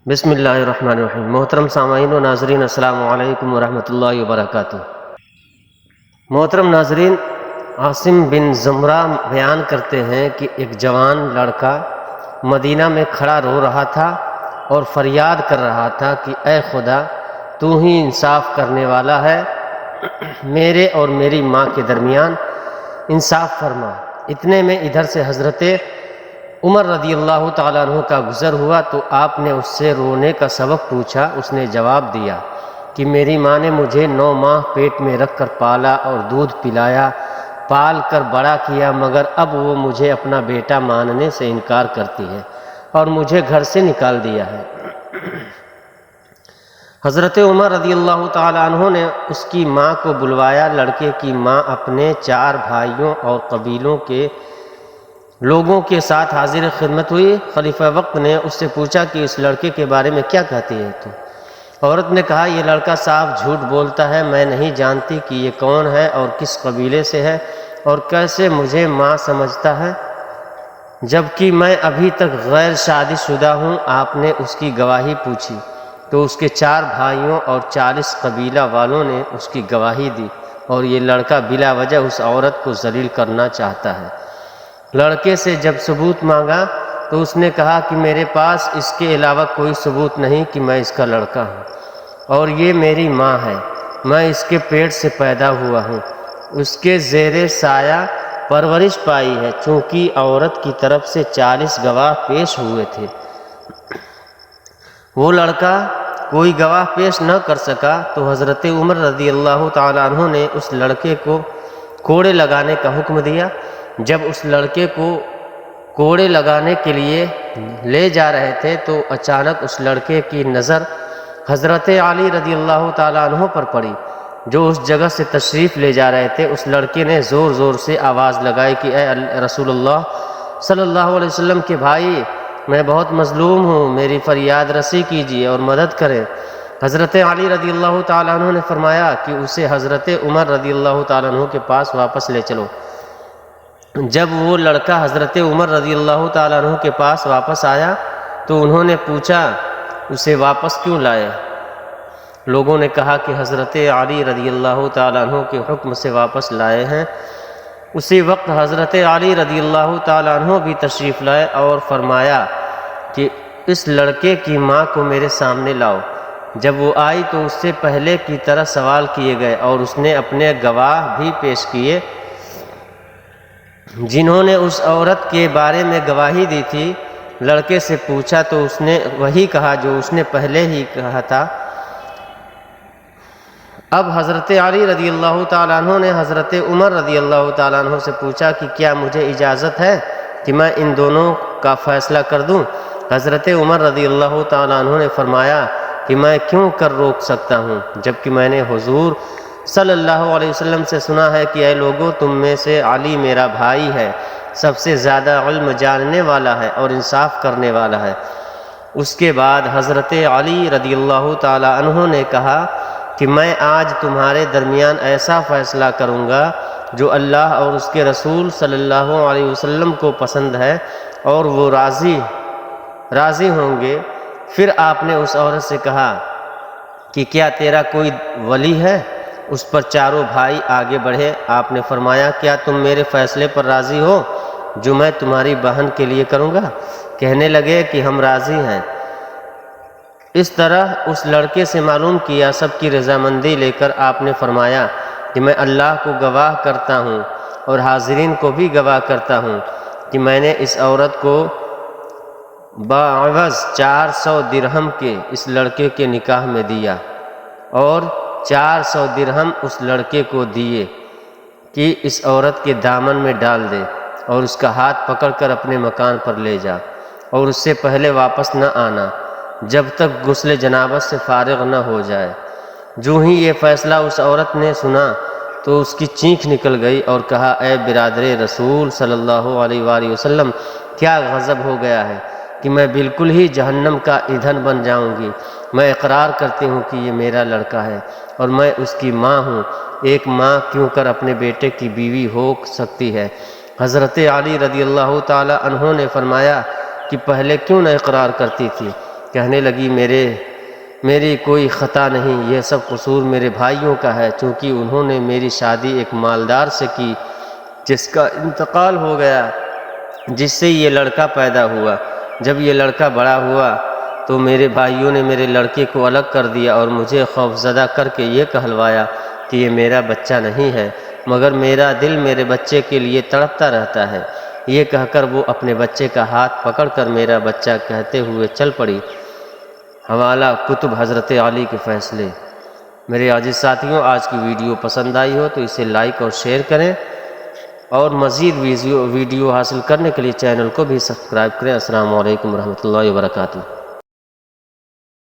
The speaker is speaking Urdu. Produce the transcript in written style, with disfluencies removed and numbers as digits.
بسم اللہ الرحمن الرحیم۔ محترم سامعین و ناظرین، السلام علیکم ورحمۃ اللہ وبرکاتہ۔ محترم ناظرین، عاصم بن زمرہ بیان کرتے ہیں کہ ایک جوان لڑکا مدینہ میں کھڑا رو رہا تھا اور فریاد کر رہا تھا کہ اے خدا، تو ہی انصاف کرنے والا ہے، میرے اور میری ماں کے درمیان انصاف فرما۔ اتنے میں ادھر سے حضرت عمر رضی اللہ تعالیٰ عنہ کا گزر ہوا تو آپ نے اس سے رونے کا سبب پوچھا۔ اس نے جواب دیا کہ میری ماں نے مجھے 9 ماہ پیٹ میں رکھ کر پالا اور دودھ پلایا، پال کر بڑا کیا، مگر اب وہ مجھے اپنا بیٹا ماننے سے انکار کرتی ہے اور مجھے گھر سے نکال دیا ہے۔ حضرت عمر رضی اللہ تعالیٰ عنہ نے اس کی ماں کو بلوایا۔ لڑکے کی ماں اپنے 4 بھائیوں اور قبیلوں کے لوگوں کے ساتھ حاضر خدمت ہوئی۔ خلیفہ وقت نے اس سے پوچھا کہ اس لڑکے کے بارے میں کیا کہتی ہے تو؟ عورت نے کہا، یہ لڑکا صاف جھوٹ بولتا ہے، میں نہیں جانتی کہ یہ کون ہے اور کس قبیلے سے ہے اور کیسے مجھے ماں سمجھتا ہے، جبکہ میں ابھی تک غیر شادی شدہ ہوں۔ آپ نے اس کی گواہی پوچھی تو اس کے 4 بھائیوں اور 40 قبیلہ والوں نے اس کی گواہی دی، اور یہ لڑکا بلا وجہ اس عورت کو ذلیل کرنا چاہتا ہے۔ لڑکے سے جب ثبوت مانگا تو اس نے کہا کہ میرے پاس اس کے علاوہ کوئی ثبوت نہیں کہ میں اس کا لڑکا ہوں، اور یہ میری ماں ہے، میں اس کے پیٹ سے پیدا ہوا ہوں، اس کے زیر سایہ پرورش پائی ہے۔ چونکہ عورت کی طرف سے 40 گواہ پیش ہوئے تھے، وہ لڑکا کوئی گواہ پیش نہ کر سکا، تو حضرت عمر رضی اللہ تعالیٰ عنہ نے اس لڑکے کو کوڑے لگانے کا حکم دیا۔ جب اس لڑکے کو کوڑے لگانے کے لیے لے جا رہے تھے تو اچانک اس لڑکے کی نظر حضرت علی رضی اللہ تعالیٰ عنہ پر پڑی، جو اس جگہ سے تشریف لے جا رہے تھے۔ اس لڑکے نے زور زور سے آواز لگائی کہ اے رسول اللہ صلی اللہ علیہ وسلم کے بھائی، میں بہت مظلوم ہوں، میری فریاد رسی کیجیے اور مدد کریں۔ حضرت علی رضی اللہ تعالیٰ عنہ نے فرمایا کہ اسے حضرت عمر رضی اللہ تعالیٰ عنہ کے پاس واپس لے چلو۔ جب وہ لڑکا حضرت عمر رضی اللہ تعالیٰ عنہ کے پاس واپس آیا تو انہوں نے پوچھا، اسے واپس کیوں لائے؟ لوگوں نے کہا کہ حضرت علی رضی اللہ تعالیٰ عنہ کے حکم سے واپس لائے ہیں۔ اسی وقت حضرت علی رضی اللہ تعالیٰ عنہ بھی تشریف لائے اور فرمایا کہ اس لڑکے کی ماں کو میرے سامنے لاؤ۔ جب وہ آئی تو اس سے پہلے کی طرح سوال کیے گئے اور اس نے اپنے گواہ بھی پیش کیے جنہوں نے اس عورت کے بارے میں گواہی دی تھی۔ لڑکے سے پوچھا تو اس نے وہی کہا جو اس نے پہلے ہی کہا تھا۔ اب حضرت علی رضی اللہ تعالیٰ عنہ نے حضرت عمر رضی اللہ تعالیٰ عنہ سے پوچھا کہ کیا مجھے اجازت ہے کہ میں ان دونوں کا فیصلہ کر دوں؟ حضرت عمر رضی اللہ تعالیٰ عنہ نے فرمایا کہ میں کیوں کر روک سکتا ہوں، جبکہ میں نے حضور صلی اللہ علیہ وسلم سے سنا ہے کہ اے لوگو، تم میں سے علی میرا بھائی ہے، سب سے زیادہ علم جاننے والا ہے اور انصاف کرنے والا ہے۔ اس کے بعد حضرت علی رضی اللہ تعالی عنہ نے کہا کہ میں آج تمہارے درمیان ایسا فیصلہ کروں گا جو اللہ اور اس کے رسول صلی اللہ علیہ وسلم کو پسند ہے اور وہ راضی ہوں گے۔ پھر آپ نے اس عورت سے کہا کہ کیا تیرا کوئی ولی ہے؟ اس پر چاروں بھائی آگے بڑھے۔ آپ نے فرمایا، کیا تم میرے فیصلے پر راضی ہو جو میں تمہاری بہن کے لیے کروں گا؟ کہنے لگے کہ ہم راضی ہیں۔ اس طرح اس لڑکے سے معلوم کیا، سب کی رضامندی لے کر آپ نے فرمایا کہ میں اللہ کو گواہ کرتا ہوں اور حاضرین کو بھی گواہ کرتا ہوں کہ میں نے اس عورت کو بعوض 400 درہم کے اس لڑکے کے نکاح میں دیا، اور 400 درہم اس لڑکے کو دیے کہ اس عورت کے دامن میں ڈال دے اور اس کا ہاتھ پکڑ کر اپنے مکان پر لے جا، اور اس سے پہلے واپس نہ آنا جب تک غسل جنابت سے فارغ نہ ہو جائے۔ جو ہی یہ فیصلہ اس عورت نے سنا تو اس کی چینخ نکل گئی اور کہا، اے برادر رسول صلی اللہ علیہ وآلہ وسلم، کیا غضب ہو گیا ہے کہ میں بالکل ہی جہنم کا ایندھن بن جاؤں گی۔ میں اقرار کرتی ہوں کہ یہ میرا لڑکا ہے اور میں اس کی ماں ہوں۔ ایک ماں کیوں کر اپنے بیٹے کی بیوی ہو سکتی ہے؟ حضرت علی رضی اللہ تعالی عنہ نے فرمایا کہ پہلے کیوں نہ اقرار کرتی تھی؟ کہنے لگی میری کوئی خطا نہیں، یہ سب قصور میرے بھائیوں کا ہے، چونکہ انہوں نے میری شادی ایک مالدار سے کی جس کا انتقال ہو گیا، جس سے یہ لڑکا پیدا ہوا۔ جب یہ لڑکا بڑا ہوا تو میرے بھائیوں نے میرے لڑکے کو الگ کر دیا اور مجھے خوفزدہ کر کے یہ کہلوایا کہ یہ میرا بچہ نہیں ہے، مگر میرا دل میرے بچے کے لیے تڑپتا رہتا ہے۔ یہ کہہ کر وہ اپنے بچے کا ہاتھ پکڑ کر میرا بچہ کہتے ہوئے چل پڑی۔ حوالہ کتب حضرت علی کے فیصلے۔ میرے عزیز ساتھیوں، آج کی ویڈیو پسند آئی ہو تو اسے لائک اور شیئر کریں، اور مزید ویڈیو حاصل کرنے کے لیے چینل کو بھی سبسکرائب کریں۔ السلام علیکم ورحمۃ اللہ وبرکاتہ۔